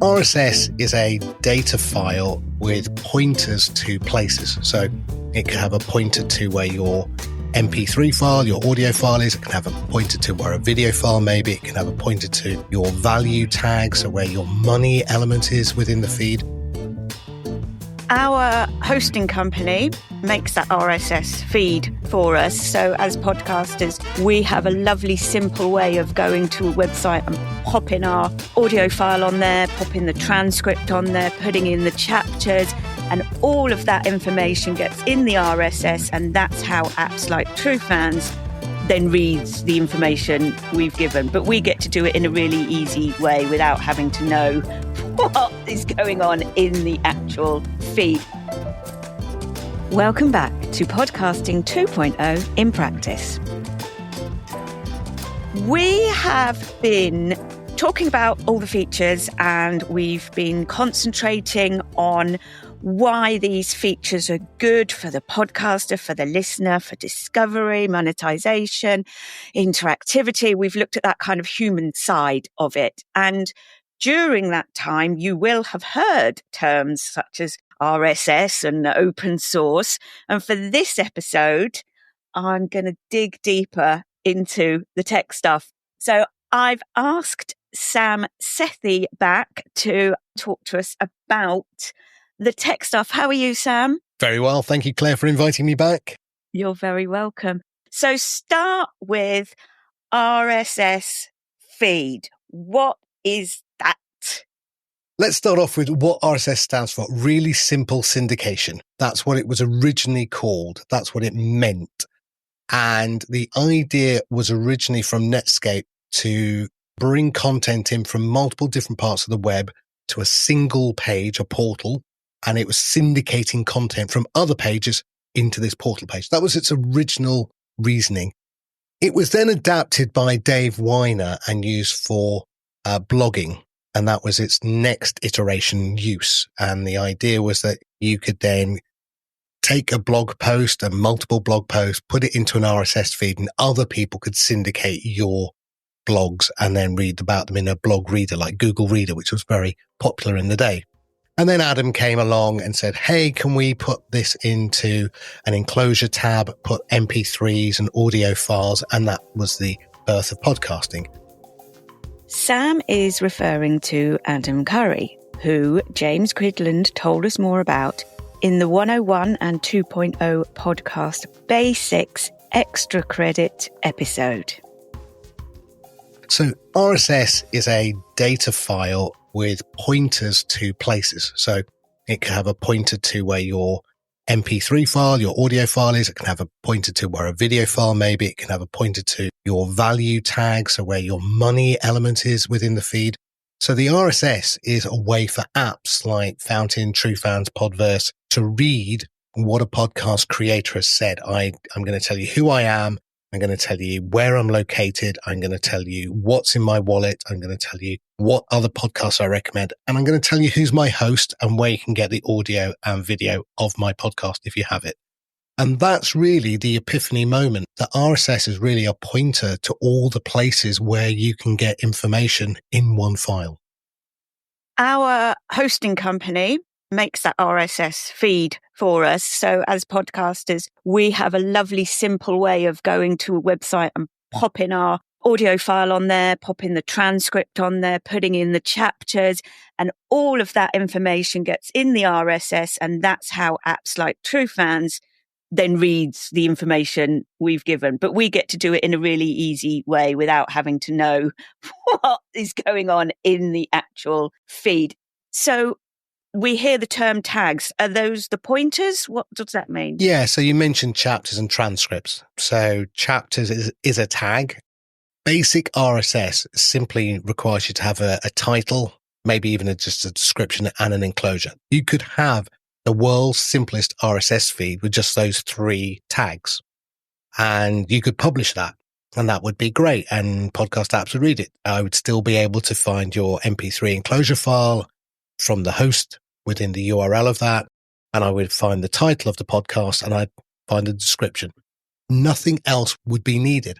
RSS is a data file with pointers to places. So it can have a pointer to where your MP3 file, your audio file is. It can have a pointer to where a video file may be. It can have a pointer to your value tags, so where your money element is within the feed. Our hosting company makes that RSS feed for us. So as podcasters, we have a lovely, simple way of going to a website and popping our audio file on there, popping the transcript on there, putting in the chapters, and all of that information gets in the RSS. And that's how apps like TrueFans then reads the information we've given. But we get to do it in a really easy way without having to know what is going on in the actual feed. Welcome back to Podcasting 2.0 in practice. We have been talking about all the features, and we've been concentrating on why these features are good for the podcaster, for the listener, for discovery, monetization, interactivity. We've looked at that kind of human side of it. And during that time, you will have heard terms such as RSS and open source. And for this episode, I'm going to dig deeper into the tech stuff. So I've asked Sam Sethi back to talk to us about the tech stuff. How are you, Sam? Very well. Thank you, Claire, for inviting me back. You're very welcome. So start with RSS feed. What is that? Let's start off with what RSS stands for. Really simple syndication. That's what it was originally called. That's what it meant. And the idea was originally from Netscape to bring content in from multiple different parts of the web to a single page, a portal, and it was syndicating content from other pages into this portal page. That was its original reasoning. It was then adapted by Dave Weiner and used for blogging, and that was its next iteration use. And the idea was that you could then take a blog post and multiple blog posts, put it into an RSS feed, and other people could syndicate your blogs and then read about them in a blog reader like Google Reader, which was very popular in the day. And then Adam came along and said, hey, can we put this into an enclosure tab, put MP3s and audio files? And that was the birth of podcasting. Sam is referring to Adam Curry, who James Cridland told us more about in the 101 and 2.0 podcast Basics Extra Credit episode. So RSS is a data file with pointers to places. So it can have a pointer to where your MP3 file, your audio file is. It can have a pointer to where a video file may be. It can have a pointer to your value tags, so where your money element is within the feed. So the RSS is a way for apps like Fountain, TrueFans, Podverse to read what a podcast creator has said. I'm going to tell you who I am. I'm going to tell you where I'm located. I'm going to tell you what's in my wallet. I'm going to tell you what other podcasts I recommend. And I'm going to tell you who's my host and where you can get the audio and video of my podcast if you have it. And that's really the epiphany moment. The RSS is really a pointer to all the places where you can get information in one file. Our hosting company makes that RSS feed for us. So as podcasters, we have a lovely, simple way of going to a website and popping our audio file on there, popping the transcript on there, putting in the chapters, and all of that information gets in the RSS. And that's how apps like TrueFans then reads the information we've given. But we get to do it in a really easy way without having to know what is going on in the actual feed. So we hear the term tags. Are those the pointers? What does that mean? Yeah, so you mentioned chapters and transcripts. So chapters is a tag. Basic RSS simply requires you to have a title, maybe even just a description and an enclosure. You could have the world's simplest RSS feed with just those 3 tags, and you could publish that, and that would be great, and podcast apps would read it. I would still be able to find your MP3 enclosure file from the host within the URL of that, and I would find the title of the podcast, and I'd find a description. Nothing else would be needed.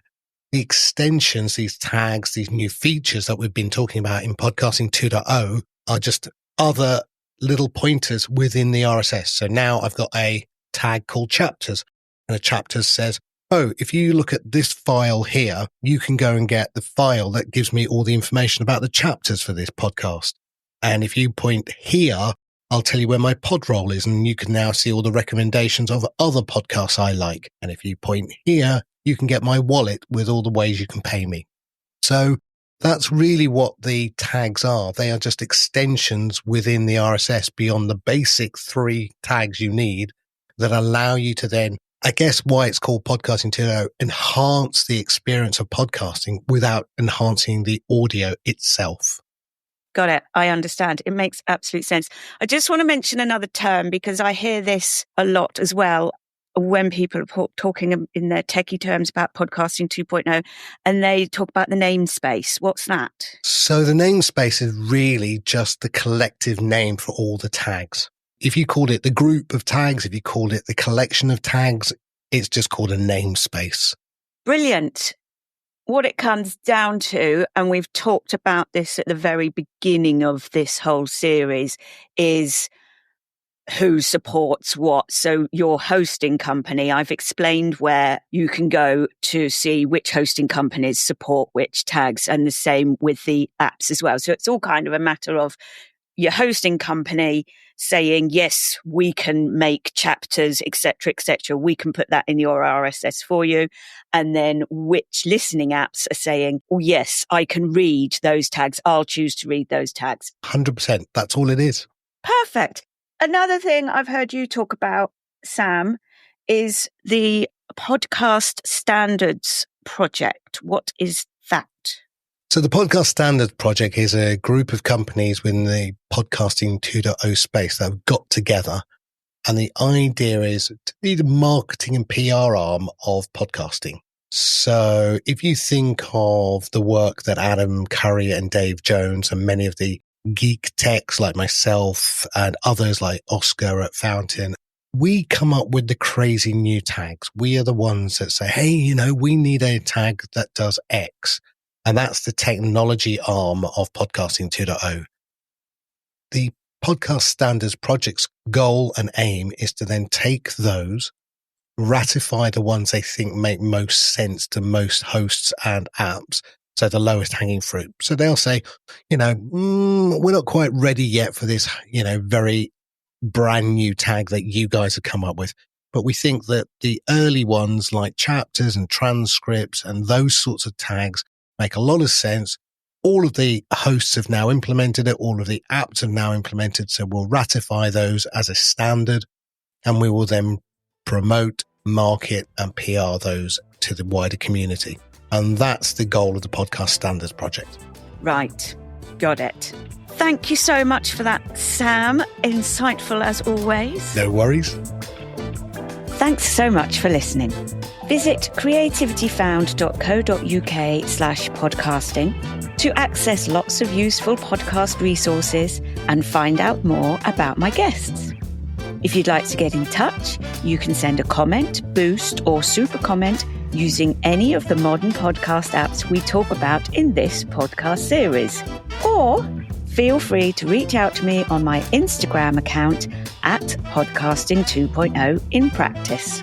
The extensions, these tags, these new features that we've been talking about in Podcasting 2.0 are just other little pointers within the RSS. So now I've got a tag called chapters, and a chapters says, oh, if you look at this file here, you can go and get the file that gives me all the information about the chapters for this podcast. And if you point here, I'll tell you where my pod roll is, and you can now see all the recommendations of other podcasts I like. And if you point here, you can get my wallet with all the ways you can pay me. So that's really what the tags are. They are just extensions within the RSS beyond the basic 3 tags you need that allow you to then, I guess why it's called Podcasting 2.0, enhance the experience of podcasting without enhancing the audio itself. Got it. I understand. It makes absolute sense. I just want to mention another term because I hear this a lot as well when people are talking in their techie terms about Podcasting 2.0, and they talk about the namespace. What's that? So the namespace is really just the collective name for all the tags. If you called it the group of tags, if you called it the collection of tags, it's just called a namespace. Brilliant. What it comes down to, and we've talked about this at the very beginning of this whole series, is who supports what. So your hosting company, I've explained where you can go to see which hosting companies support which tags, and the same with the apps as well. So it's all kind of a matter of your hosting company saying, yes, we can make chapters, etc., etc. We can put that in your RSS for you. And then which listening apps are saying, oh, yes, I can read those tags. I'll choose to read those tags. 100%. That's all it is. Perfect. Another thing I've heard you talk about, Sam, is the Podcast Standards Project. What is that? So the Podcast Standards Project is a group of companies within the Podcasting 2.0 space that have got together. And the idea is to be the marketing and PR arm of podcasting. So if you think of the work that Adam Curry and Dave Jones and many of the geek techs like myself and others like Oscar at Fountain, we come up with the crazy new tags. We are the ones that say, hey, we need a tag that does X. And that's the technology arm of Podcasting 2.0. The Podcast Standards Project's goal and aim is to then take those, ratify the ones they think make most sense to most hosts and apps, so the lowest hanging fruit. So they'll say, we're not quite ready yet for this, very brand new tag that you guys have come up with. But we think that the early ones like chapters and transcripts and those sorts of tags make a lot of sense. All of the hosts have now implemented it. All of the apps have now implemented. So we'll ratify those as a standard, and we will then promote, market, and PR those to the wider community. And that's the goal of the Podcast Standards Project. Right. Got it. Thank you so much for that, Sam. Insightful as always. No worries. Thanks so much for listening. Visit creativityfound.co.uk/podcasting to access lots of useful podcast resources and find out more about my guests. If you'd like to get in touch, you can send a comment, boost, or super comment using any of the modern podcast apps we talk about in this podcast series. Or feel free to reach out to me on my Instagram account at Podcasting 2.0 in practice.